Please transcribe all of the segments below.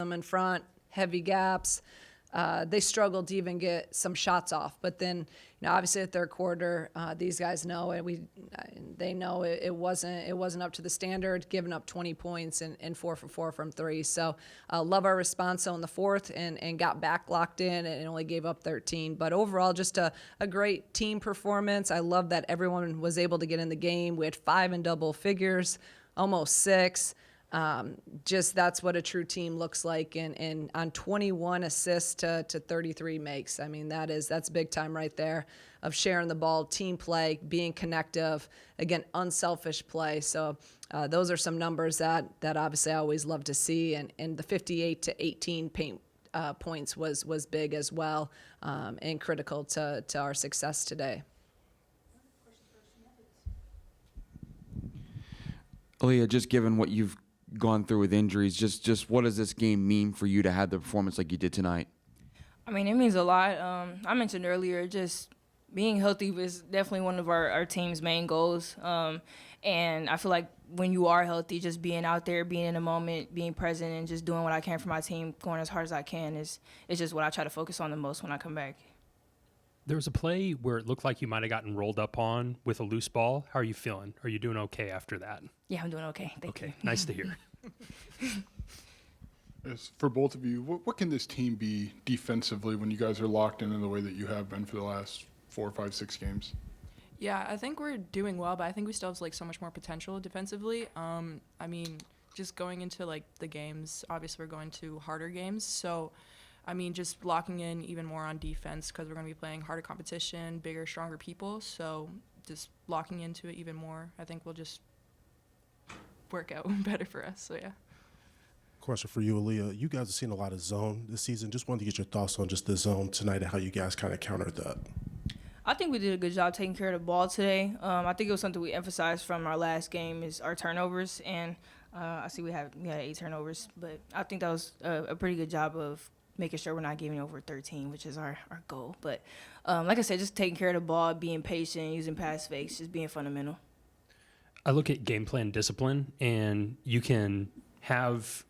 them in front, heavy gaps. They struggled to even get some shots off. But then, obviously at third quarter, these guys know it. They know it wasn't up to the standard, giving up 20 points and 4 for 4 from three. So love our response in the fourth and got back locked in and only gave up 13. But overall, just a great team performance. I love that everyone was able to get in the game. We had 5 in double figures, almost 6. Just that's what a true team looks like, and on 21 assists to 33 makes. I mean, that's big time right there of sharing the ball, team play, being connective, again, unselfish play. So those are some numbers that obviously I always love to see, and the 58 to 18 paint points was big as well, and critical to our success today. Aaliyah, just given what you've gone through with injuries, just what does this game mean for you to have the performance like you did tonight? I mean, it means a lot. I mentioned earlier, just being healthy is definitely one of our team's main goals. And I feel like when you are healthy, just being out there, being in the moment, being present, and just doing what I can for my team, going as hard as I can is just what I try to focus on the most when I come back. There was a play where it looked like you might have gotten rolled up on with a loose ball. How are you feeling? Are you doing okay after that? Yeah, I'm doing okay. Thank you. Nice to hear. Yes, for both of you, what can this team be defensively when you guys are locked in the way that you have been for the last 4, 5, 6 games? Yeah, I think we're doing well, but I think we still have so much more potential defensively. I mean, just going into the games, obviously we're going to harder games, so I mean, just locking in even more on defense because we're going to be playing harder competition, bigger, stronger people. So just locking into it even more, I think will just work out better for us. So, yeah. Question for you, Aaliyah. You guys have seen a lot of zone this season. Just wanted to get your thoughts on just the zone tonight and how you guys kind of countered that. I think we did a good job taking care of the ball today. I think it was something we emphasized from our last game is our turnovers. And I see we had 8 turnovers. But I think that was a pretty good job of making sure we're not giving over 13, which is our goal. But like I said, just taking care of the ball, being patient, using pass fakes, just being fundamental. I look at game plan discipline, and you can have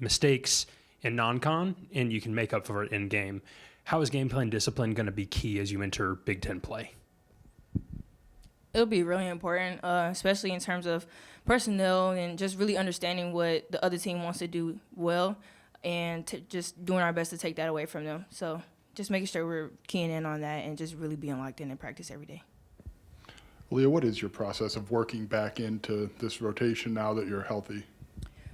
mistakes in non-con, and you can make up for it in game. How is game plan discipline going to be key as you enter Big Ten play? It'll be really important, especially in terms of personnel and just really understanding what the other team wants to do well, and just doing our best to take that away from them. So just making sure we're keying in on that and just really being locked in practice every day. Leah, what is your process of working back into this rotation now that you're healthy?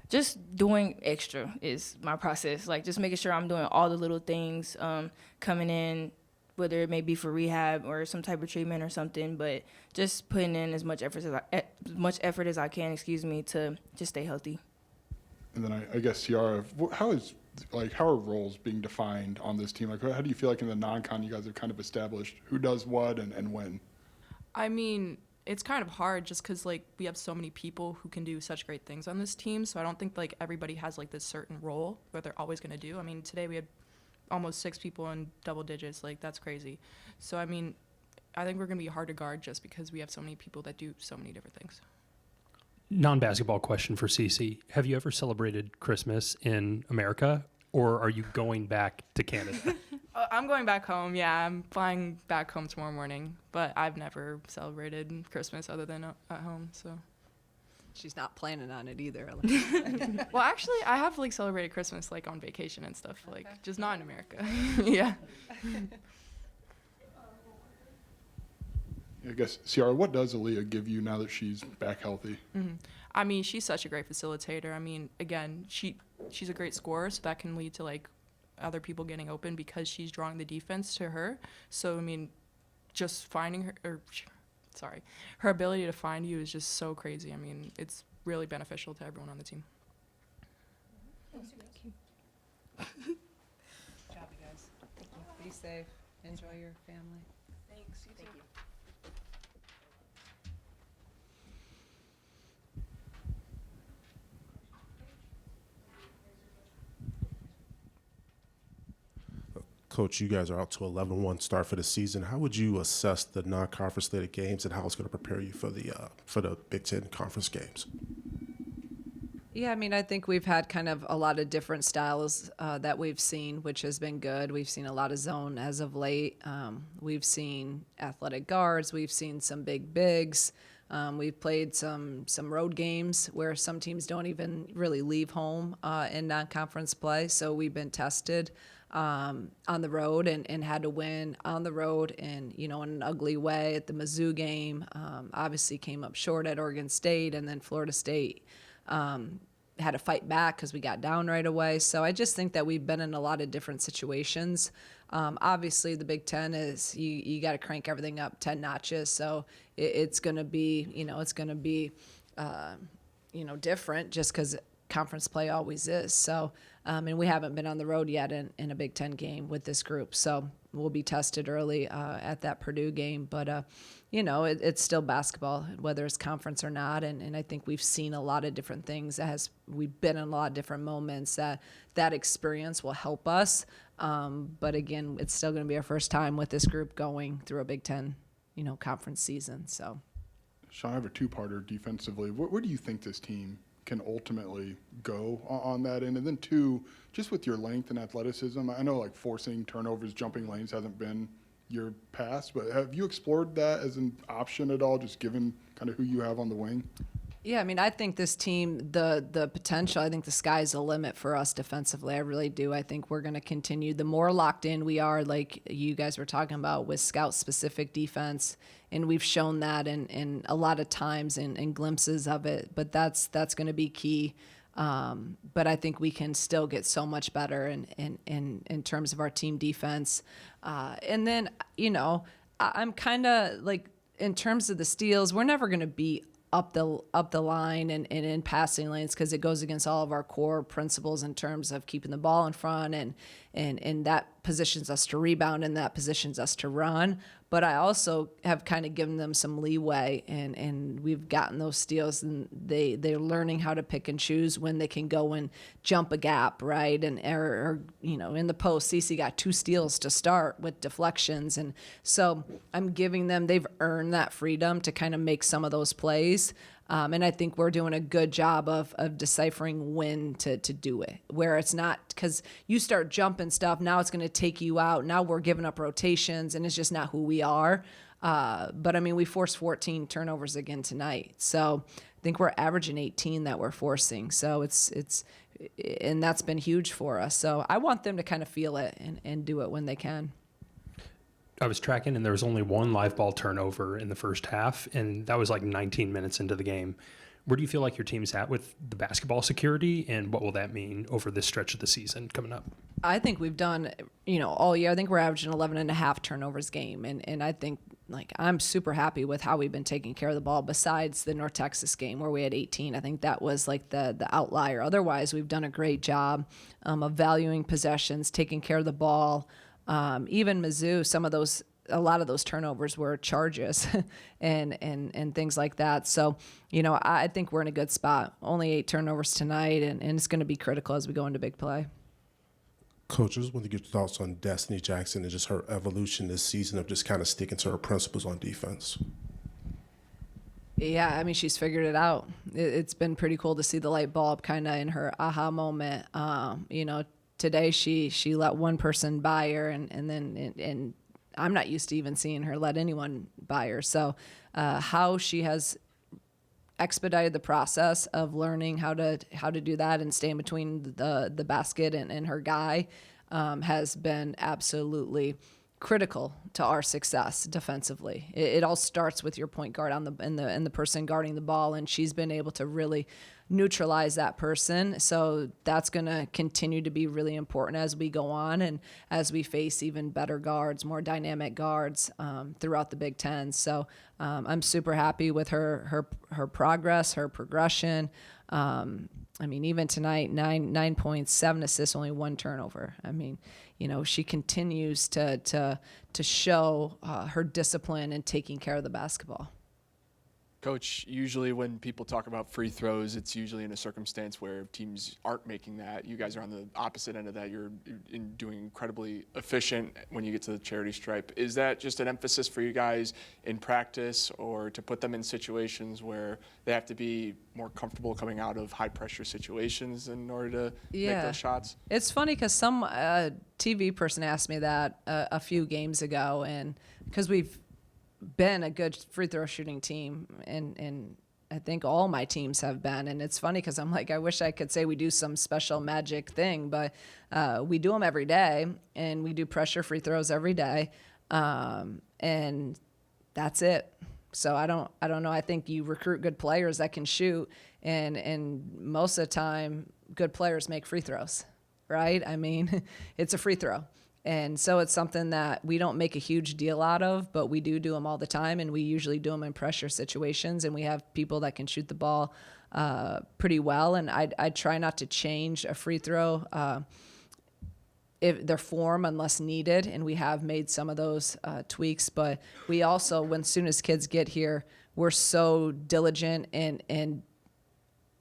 Just doing extra is my process. Just making sure I'm doing all the little things, coming in, whether it may be for rehab or some type of treatment or something, but just putting in as much effort as I can, to just stay healthy. And then I guess, Ciara, how are roles being defined on this team? How do you feel like in the non-con you guys have kind of established who does what and when? I mean, it's kind of hard just because, we have so many people who can do such great things on this team, so I don't think, everybody has, this certain role that they're always going to do. I mean, today we had almost 6 people in double digits. That's crazy. So, I mean, I think we're going to be hard to guard just because we have so many people that do so many different things. Non-basketball question for Cece. Have you ever celebrated Christmas in America, or are you going back to Canada? I'm going back home, yeah. I'm flying back home tomorrow morning, but I've never celebrated Christmas other than at home, so. She's not planning on it either. Well, actually, I have, celebrated Christmas, on vacation and stuff, just not in America. Yeah. I guess, Ciara, what does Aaliyah give you now that she's back healthy? Mm-hmm. I mean, she's such a great facilitator. I mean, again, she's a great scorer, so that can lead to, other people getting open because she's drawing the defense to her. So, I mean, just finding her, her ability to find you is just so crazy. I mean, it's really beneficial to everyone on the team. Thank you. Good job, you guys. Thank you. Be safe. Enjoy your family. Thanks. You too. Thank you. Coach, you guys are out to 11-1 start for the season. How would you assess the non-conference slated games and how it's going to prepare you for the Big Ten conference games? Yeah, I mean, I think we've had kind of a lot of different styles that we've seen, which has been good. We've seen a lot of zone as of late. We've seen athletic guards. We've seen some big bigs. We've played some road games where some teams don't even really leave home in non-conference play. So we've been tested on the road and had to win on the road and, in an ugly way at the Mizzou game. Obviously came up short at Oregon State, and then Florida State had to fight back because we got down right away. So I just think that we've been in a lot of different situations. Obviously, the Big Ten is you got to crank everything up 10 notches. So it's going to be, different just because conference play always is. So, and we haven't been on the road yet in a Big Ten game with this group. So we'll be tested early at that Purdue game. But, it's still basketball, whether it's conference or not. And I think we've seen a lot of different things. We've been in a lot of different moments that experience will help us. But again, it's still going to be our first time with this group going through a Big Ten, conference season. So, Shauna, I have a two-parter defensively. Where do you think this team can ultimately go on that end? And then two, just with your length and athleticism, I know like forcing turnovers, jumping lanes hasn't been your past, but have you explored that as an option at all, just given kind of who you have on the wing? Yeah, I mean, I think this team, the potential, I think the sky's the limit for us defensively. I really do. I think we're going to continue. The more locked in we are, like you guys were talking about, with scout-specific defense, and we've shown that in a lot of times in glimpses of it, but that's going to be key. But I think we can still get so much better in terms of our team defense. And then, I'm kind of like, in terms of the steals, we're never going to be up the line and in passing lanes because it goes against all of our core principles in terms of keeping the ball in front and that positions us to rebound and that positions us to run. But I also have kind of given them some leeway and we've gotten those steals and they're learning how to pick and choose when they can go and jump a gap, right? And or in the post, Cece got 2 steals to start with deflections. And so I'm giving them, they've earned that freedom to kind of make some of those plays. And I think we're doing a good job of deciphering when to do it, where it's not because you start jumping stuff. Now it's going to take you out. Now we're giving up rotations and it's just not who we are. But I mean, we forced 14 turnovers again tonight. So I think we're averaging 18 that we're forcing. So and that's been huge for us. So I want them to kind of feel it and do it when they can. I was tracking, and there was only 1 live ball turnover in the first half, and that was like 19 minutes into the game. Where do you feel like your team's at with the basketball security, and what will that mean over this stretch of the season coming up? I think we've done, all year. I think we're averaging 11 and a half turnovers game, and I think I'm super happy with how we've been taking care of the ball. Besides the North Texas game where we had 18, I think that was like the outlier. Otherwise, we've done a great job of valuing possessions, taking care of the ball. Even Mizzou, a lot of those turnovers were charges and things like that. So, I think we're in a good spot. Only 8 turnovers tonight, and it's going to be critical as we go into big play. Coach, I just want to get your thoughts on Destiny Jackson and just her evolution this season of just kind of sticking to her principles on defense. Yeah, I mean, she's figured it out. It's been pretty cool to see the light bulb kind of in her aha moment. Today she let one person buy her, and I'm not used to even seeing her let anyone buy her. So how she has expedited the process of learning how to do that and stay in between the basket and her guy has been absolutely critical to our success defensively. It all starts with your point guard and the person guarding the ball, and she's been able to really neutralize that person. So that's going to continue to be really important as we go on and as we face even better guards, more dynamic guards throughout the Big Ten. So I'm super happy with her progress, her progression. I mean, even tonight, 9 points, 7 assists, only 1 turnover. I mean, she continues to show her discipline in taking care of the basketball. Coach, usually when people talk about free throws, it's usually in a circumstance where teams aren't making that. You guys are on the opposite end of that. You're doing incredibly efficient when you get to the charity stripe. Is that just an emphasis for you guys in practice, or to put them in situations where they have to be more comfortable coming out of high-pressure situations in order to make those shots? It's funny because some TV person asked me that a few games ago, and because we've been a good free throw shooting team, and I think all my teams have been. And it's funny because I'm like, I wish I could say we do some special magic thing, but we do them every day, and we do pressure free throws every day, and that's it. So I don't know. I think you recruit good players that can shoot, and most of the time, good players make free throws, right? I mean, it's a free throw. And so it's something that we don't make a huge deal out of, but we do them all the time, and we usually do them in pressure situations, and we have people that can shoot the ball pretty well. And I try not to change a free throw if their form unless needed, and we have made some of those tweaks. But we also, when soon as kids get here, we're so diligent and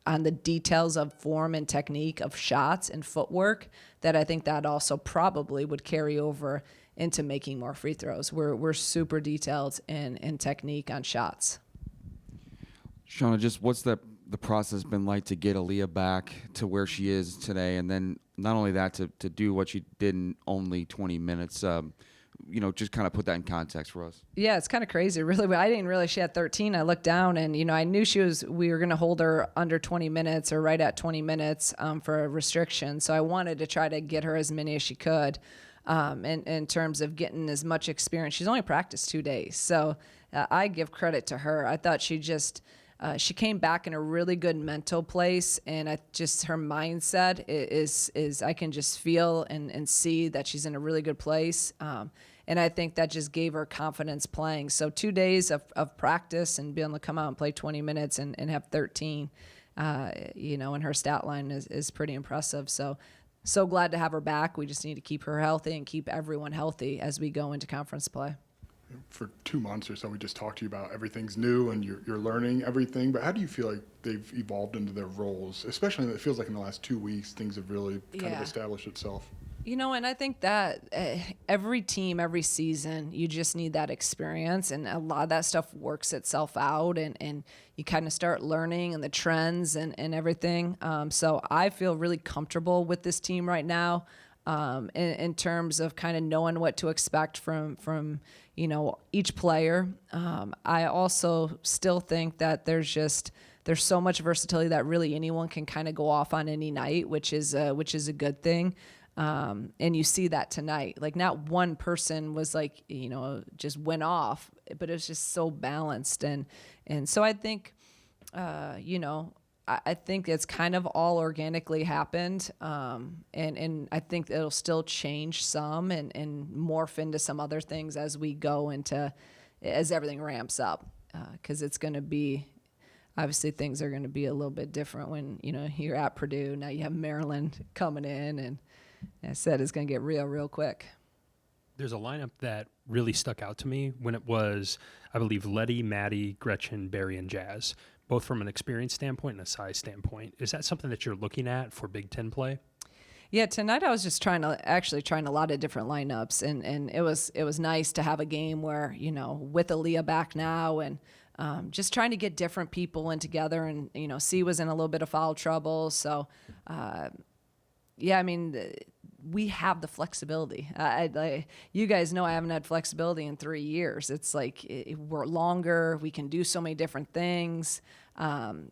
on the details of form and technique of shots and footwork that I think that also probably would carry over into making more free throws. We're super detailed in technique on shots. Shauna, just what's the process been like to get Aaliyah back to where she is today, and then not only that, to do what she did in only 20 minutes? Just kind of put that in context for us. Yeah, it's kind of crazy. Really, I didn't realize she had 13. I looked down, and I knew we were going to hold her under 20 minutes or right at 20 minutes for a restriction. So I wanted to try to get her as many as she could, in terms of getting as much experience. She's only practiced 2 days, so I give credit to her. I thought she came back in a really good mental place, and her mindset is I can just feel and see that she's in a really good place. And I think that just gave her confidence playing. So 2 days of practice and being able to come out and play 20 minutes and have 13, and her stat line is pretty impressive. So glad to have her back. We just need to keep her healthy and keep everyone healthy as we go into conference play. For 2 months or so, we just talked to you about everything's new and you're learning everything. But how do you feel like they've evolved into their roles? Especially, it feels like in the last 2 weeks, things have really kind of established itself. And I think that every team, every season, you just need that experience. And a lot of that stuff works itself out, and you kind of start learning and the trends and everything. So I feel really comfortable with this team right now. In terms of kind of knowing what to expect from each player. I also still think that there's so much versatility that really anyone can kind of go off on any night, which is a good thing. And you see that tonight. Like, not one person was like, just went off, but it was just so balanced. And so I think, I think it's kind of all organically happened. And I think it'll still change some and morph into some other things as we go as everything ramps up. 'Cause it's going to be, obviously things are going to be a little bit different when, you're at Purdue. Now you have Maryland coming in, and as I said, it's going to get real quick. There's a lineup that really stuck out to me when it was, I believe, Letty, Maddie, Gretchen, Barry, and Jazz, both from an experience standpoint and a size standpoint. Is that something that you're looking at for Big Ten play? Yeah, tonight I was just trying a lot of different lineups, and it was nice to have a game where, with Aaliyah back now, and just trying to get different people in together, and, C was in a little bit of foul trouble. So, we have the flexibility. You guys know I haven't had flexibility in 3 years. It's like we're longer. We can do so many different things, and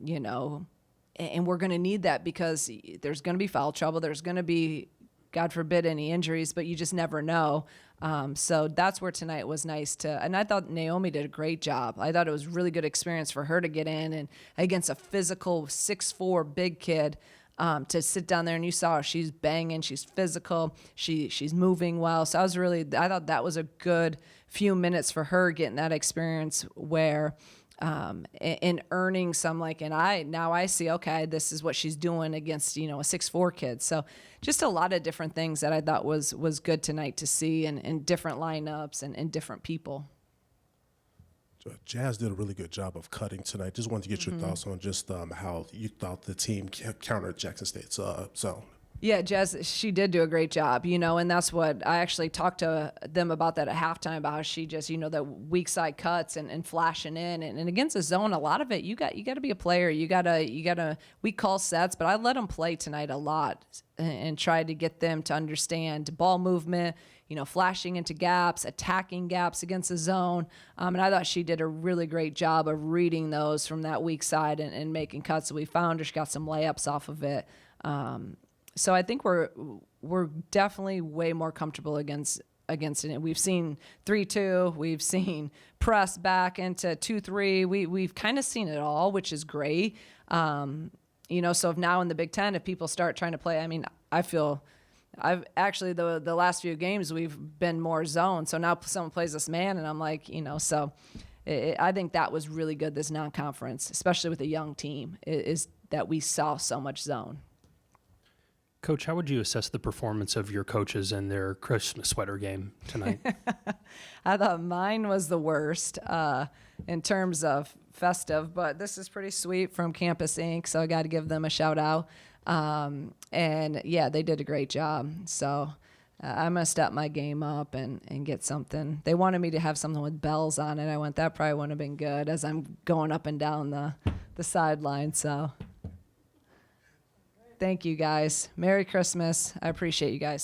we're going to need that because there's going to be foul trouble. There's going to be, God forbid, any injuries, but you just never know. So that's where tonight was nice and I thought Naomi did a great job. I thought it was a really good experience for her to get in and against a physical 6'4" big kid. To sit down there, and you saw her, she's banging, she's physical, she's moving well. So I thought that was a good few minutes for her getting that experience where, in earning some, and I see, okay, this is what she's doing against, a 6'4" kid. So just a lot of different things that I thought was good tonight to see, and different lineups and different people. Jazz did a really good job of cutting tonight. Just wanted to get your thoughts on just how you thought the team countered Jackson State's zone. Yeah, Jazz, she did do a great job, and that's what I actually talked to them about that at halftime, about how she just, the weak side cuts and flashing in and against the zone, a lot of it, you got to be a player. You gotta, we call sets, but I let them play tonight a lot and tried to get them to understand ball movement, flashing into gaps, attacking gaps against the zone. And I thought she did a really great job of reading those from that weak side and making cuts. So we found her, she got some layups off of it. So I think we're definitely way more comfortable against it. We've seen 3-2. We've seen press back into 2-3. We've kind of seen it all, which is great. So if now in the Big Ten, if people start trying to play, I feel I've actually the last few games we've been more zone. So now someone plays this man, and I'm like, so I think that was really good, this non-conference, especially with a young team, is that we saw so much zone. Coach, how would you assess the performance of your coaches in their Christmas sweater game tonight? I thought mine was the worst in terms of festive, but this is pretty sweet from Campus Inc., so I got to give them a shout out. And yeah, they did a great job. So I'm going to step my game up and get something. They wanted me to have something with bells on it. I went, that probably wouldn't have been good as I'm going up and down the sideline. So thank you guys. Merry Christmas. I appreciate you guys.